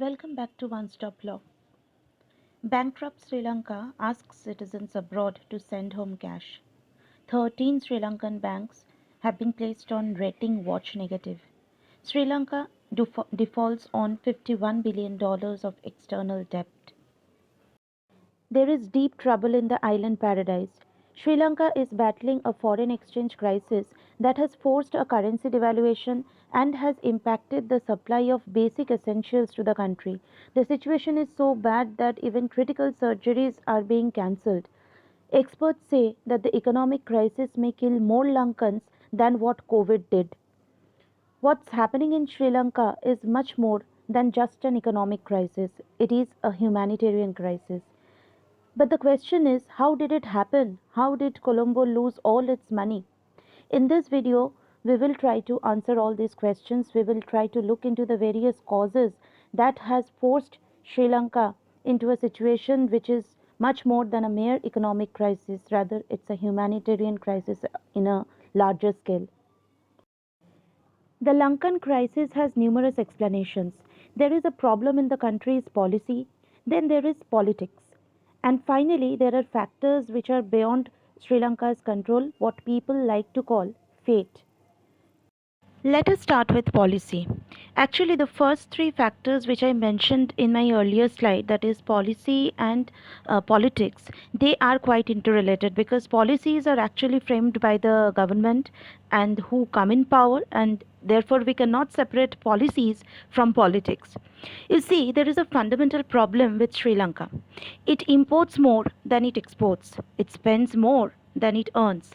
Welcome back to One Stop Law. Bankrupt Sri Lanka asks citizens abroad to send home cash. 13 Sri Lankan banks have been placed on rating watch negative. Sri Lanka defaults on $51 billion of external debt. There is deep trouble in the island paradise. Sri Lanka is battling a foreign exchange crisis that has forced a currency devaluation and has impacted the supply of basic essentials to the country. The situation is so bad that even critical surgeries are being cancelled. Experts say that the economic crisis may kill more Lankans than what COVID did. What's happening in Sri Lanka is much more than just an economic crisis, it is a humanitarian crisis. But the question is, how did it happen? How did Colombo lose all its money? In this video, we will try to answer all these questions. We will try to look into the various causes that has forced Sri Lanka into a situation which is much more than a mere economic crisis. Rather, it's a humanitarian crisis in a larger scale. The Lankan crisis has numerous explanations. There is a problem in the country's policy, then there is politics, and finally, there are factors which are beyond Sri Lanka's control, what people like to call fate. Let us start with policy. Actually, the first three factors which I mentioned in my earlier slide, that is policy and politics, they are quite interrelated because policies are actually framed by the government and who come in power, and therefore we cannot separate policies from politics. You see, there is a fundamental problem with Sri Lanka. It imports more than it exports, it spends more than it earns.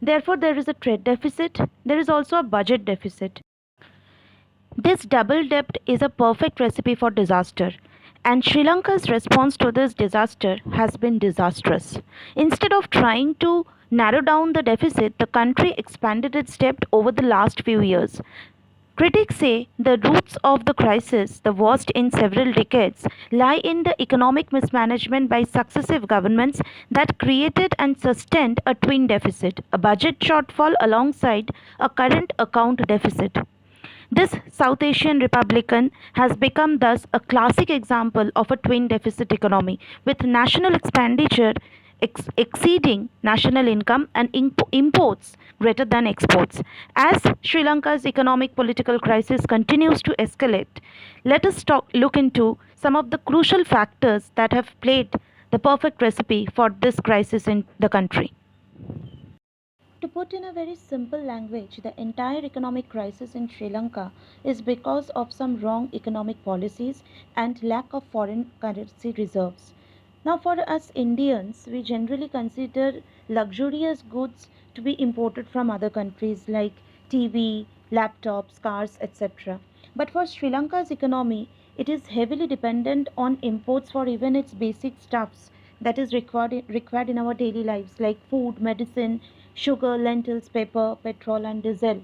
Therefore, there is a trade deficit, there is also a budget deficit. This double debt is a perfect recipe for disaster, and Sri Lanka's response to this disaster has been disastrous. Instead of trying to narrow down the deficit, the country expanded its debt over the last few years. Critics say the roots of the crisis, the worst in several decades, lie in the economic mismanagement by successive governments that created and sustained a twin deficit, a budget shortfall alongside a current account deficit. This South Asian Republican has become thus a classic example of a twin deficit economy, with national expenditure exceeding national income and imports greater than exports. As Sri Lanka's economic political crisis continues to escalate, let us look into some of the crucial factors that have played the perfect recipe for this crisis in the country. To put in a very simple language, the entire economic crisis in Sri Lanka is because of some wrong economic policies and lack of foreign currency reserves. Now, for us Indians, we generally consider luxurious goods to be imported from other countries like TV, laptops, cars, etc. But for Sri Lanka's economy, it is heavily dependent on imports for even its basic stuffs that is required in our daily lives like food, medicine, sugar, lentils, pepper, petrol, and diesel.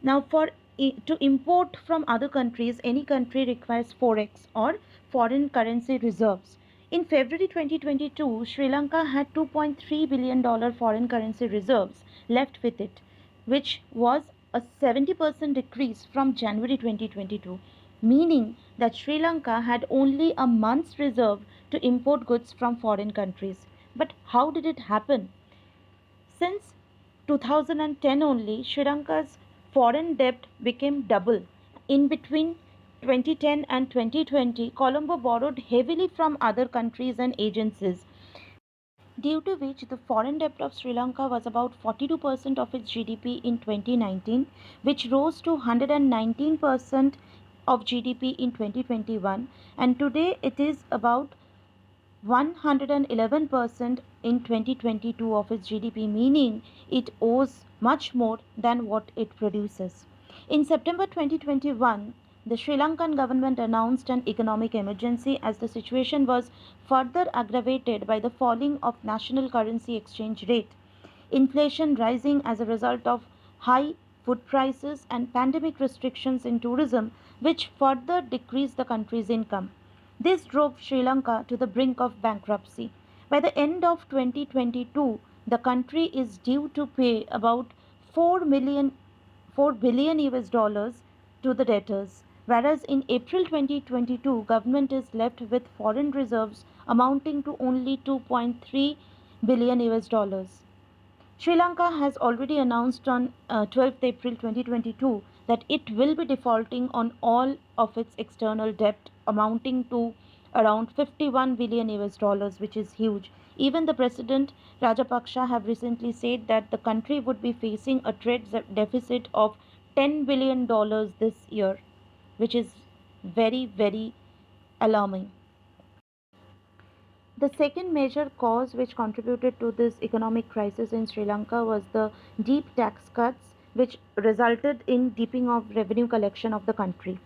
Now, to import from other countries, any country requires forex or foreign currency reserves. In February 2022, Sri Lanka had $2.3 billion foreign currency reserves left with it, which was a 70% decrease from January 2022, meaning that Sri Lanka had only a month's reserve to import goods from foreign countries. But how did it happen? Since 2010 only, Sri Lanka's foreign debt became double. In between 2010 and 2020, Colombo borrowed heavily from other countries and agencies, due to which the foreign debt of Sri Lanka was about 42% of its GDP in 2019, which rose to 119% of GDP in 2021, and today it is about 111% in 2022 of its GDP, meaning it owes much more than what it produces. In September 2021, the Sri Lankan government announced an economic emergency as the situation was further aggravated by the falling of national currency exchange rate, inflation rising as a result of high food prices, and pandemic restrictions in tourism, which further decreased the country's income. This drove Sri Lanka to the brink of bankruptcy. By the end of 2022, the country is due to pay about 4 billion US dollars to the debtors. whereas in April 2022, government is left with foreign reserves amounting to only 2.3 billion US dollars. Sri Lanka has already announced on 12th April 2022 that it will be defaulting on all of its external debt amounting to around 51 billion US dollars, which is huge. Even the President Rajapaksa have recently said that the country would be facing a trade deficit of $10 billion this year, which is very, very alarming. The second major cause which contributed to this economic crisis in Sri Lanka was the deep tax cuts, which resulted in deeping of revenue collection of the country.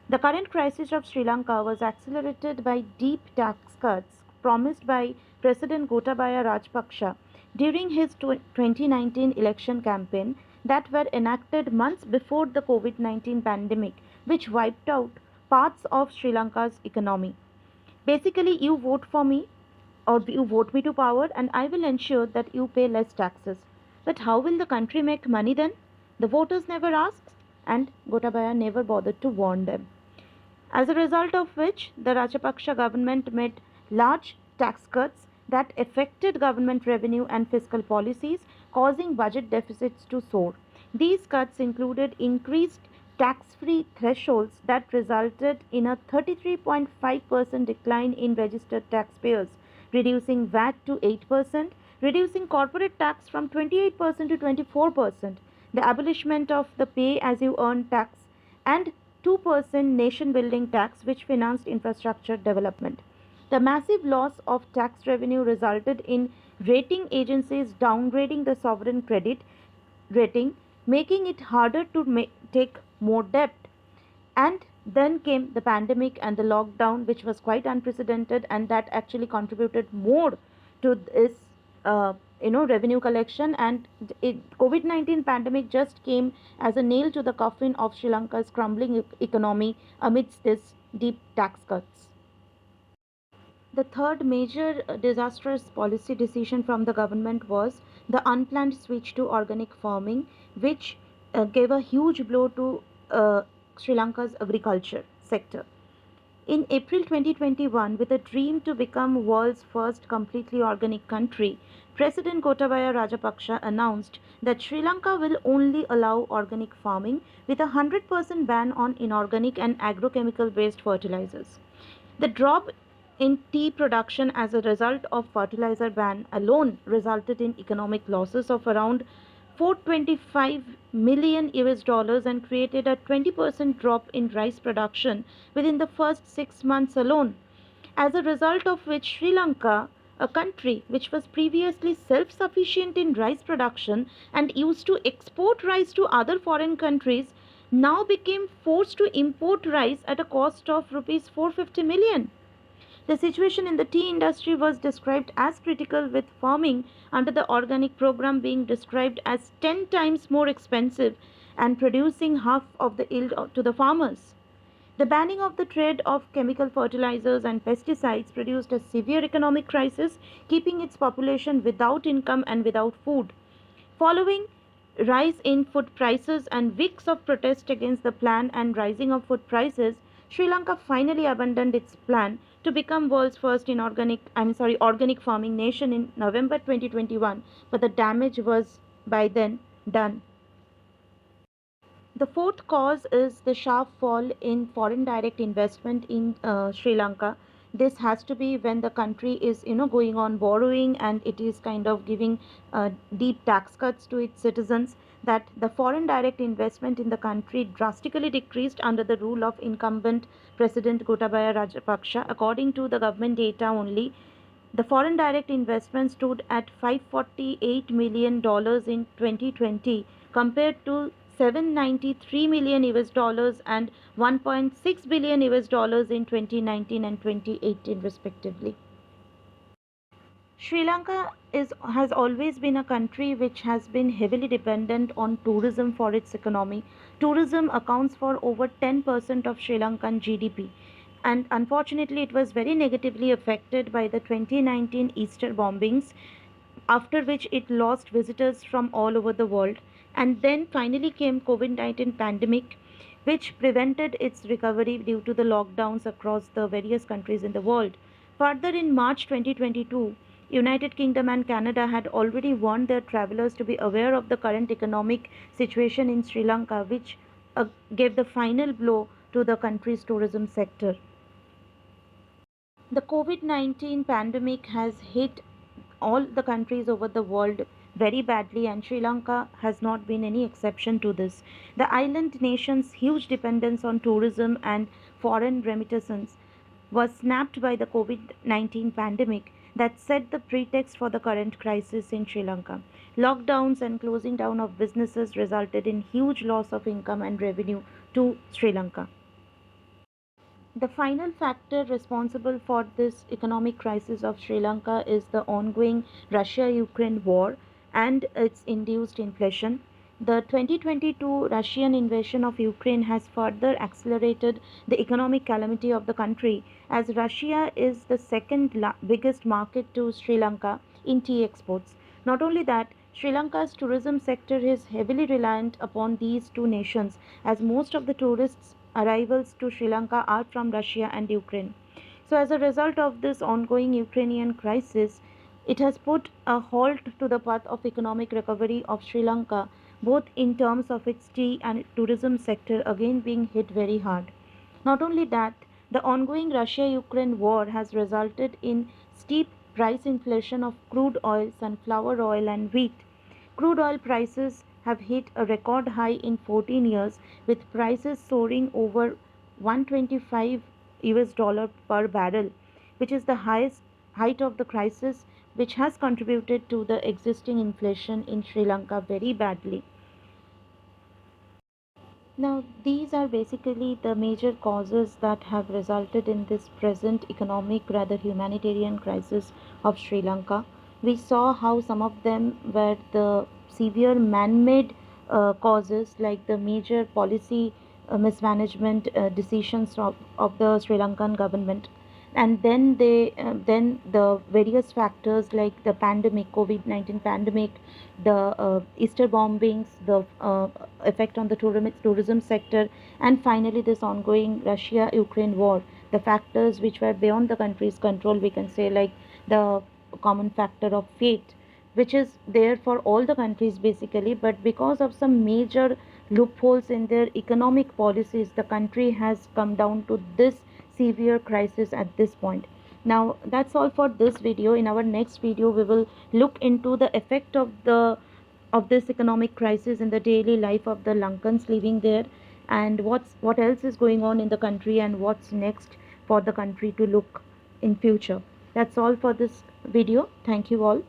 The current crisis of Sri Lanka was accelerated by deep tax cuts promised by President Gotabaya Rajapaksa during his 2019 election campaign that were enacted months before the COVID 19 pandemic, which wiped out parts of Sri Lanka's economy. Basically, you vote for me or you vote me to power and I will ensure that you pay less taxes. But how will the country make money then? The voters never asked and Gotabaya never bothered to warn them. As a result of which, the Rajapaksa government made large tax cuts that affected government revenue and fiscal policies, causing budget deficits to soar. These cuts included increased tax free thresholds that resulted in a 33.5% decline in registered taxpayers, reducing VAT to 8%, reducing corporate tax from 28% to 24%, the abolishment of the pay as you earn tax, and 2% nation building tax, which financed infrastructure development. The massive loss of tax revenue resulted in rating agencies downgrading the sovereign credit rating, making it harder to take more debt. And then came the pandemic and the lockdown, which was quite unprecedented, and that actually contributed more to this, revenue collection. And COVID-19 pandemic just came as a nail to the coffin of Sri Lanka's crumbling economy amidst this deep tax cuts. The third major disastrous policy decision from the government was the unplanned switch to organic farming, which gave a huge blow to Sri Lanka's agriculture sector. In April 2021, with a dream to become world's first completely organic country, President Gotabaya Rajapaksa announced that Sri Lanka will only allow organic farming with a 100% ban on inorganic and agrochemical based fertilizers. The drop in tea production as a result of fertilizer ban alone resulted in economic losses of around 425 million US dollars and created a 20% drop in rice production within the first 6 months alone. As a result of which Sri Lanka, a country which was previously self-sufficient in rice production and used to export rice to other foreign countries, now became forced to import rice at a cost of rupees 450 million. The situation in the tea industry was described as critical, with farming under the organic program being described as 10 times more expensive and producing half of the yield to the farmers. The banning of the trade of chemical fertilizers and pesticides produced a severe economic crisis, keeping its population without income and without food. Following rise in food prices and weeks of protest against the plan and rising of food prices, Sri Lanka finally abandoned its plan to become world's first organic farming nation in November 2021, but the damage was by then done. The fourth cause is the sharp fall in foreign direct investment in Sri Lanka. This has to be when the country is, going on borrowing and it is kind of giving deep tax cuts to its citizens. That the foreign direct investment in the country drastically decreased under the rule of incumbent President Gotabaya Rajapaksa. According to the government data only, the foreign direct investment stood at $548 million in 2020 compared to 793 million US dollars and 1.6 billion US dollars in 2019 and 2018 respectively. Sri Lanka has always been a country which has been heavily dependent on tourism for its economy. Tourism accounts for over 10% of Sri Lankan GDP, and unfortunately, it was very negatively affected by the 2019 Easter bombings, after which it lost visitors from all over the world. And then finally came COVID-19 pandemic, which prevented its recovery due to the lockdowns across the various countries in the world. Further, in March 2022, United Kingdom and Canada had already warned their travelers to be aware of the current economic situation in Sri Lanka, which gave the final blow to the country's tourism sector. The COVID 19 pandemic has hit all the countries over the world very badly, and Sri Lanka has not been any exception to this. The island nation's huge dependence on tourism and foreign remittances was snapped by the COVID 19 pandemic that set the pretext for the current crisis in Sri Lanka. Lockdowns and closing down of businesses resulted in huge loss of income and revenue to Sri Lanka. The final factor responsible for this economic crisis of Sri Lanka is the ongoing Russia Ukraine war and its induced inflation. The 2022 Russian invasion of Ukraine has further accelerated the economic calamity of the country, as Russia is the second biggest market to Sri Lanka in tea exports. Not only that, Sri Lanka's tourism sector is heavily reliant upon these two nations, as most of the tourists' arrivals to Sri Lanka are from Russia and Ukraine. So, as a result of this ongoing Ukrainian crisis, it has put a halt to the path of economic recovery of Sri Lanka, both in terms of its tea and tourism sector again being hit very hard. Not only that, the ongoing Russia Ukraine war has resulted in steep price inflation of crude oil, sunflower oil, and wheat. Crude oil prices have hit a record high in 14 years, with prices soaring over 125 US dollar per barrel, which is the highest height of the crisis, which has contributed to the existing inflation in Sri Lanka very badly. Now, these are basically the major causes that have resulted in this present economic, rather humanitarian crisis of Sri Lanka. We saw how some of them were the severe man made causes, like the major policy mismanagement decisions of the Sri Lankan government. And then the various factors like the pandemic, COVID-19 pandemic, the Easter bombings, the effect on the tourism sector, and finally this ongoing Russia-Ukraine war. The factors which were beyond the country's control, we can say, like the common factor of fate, which is there for all the countries basically, but because of some major loopholes in their economic policies, the country has come down to this severe crisis at this point. Now that's all for this video. In our next video we will look into the effect of this economic crisis in the daily life of the Lankans living there, and what else is going on in the country, and what's next for the country to look in future. That's all for this video. Thank you all.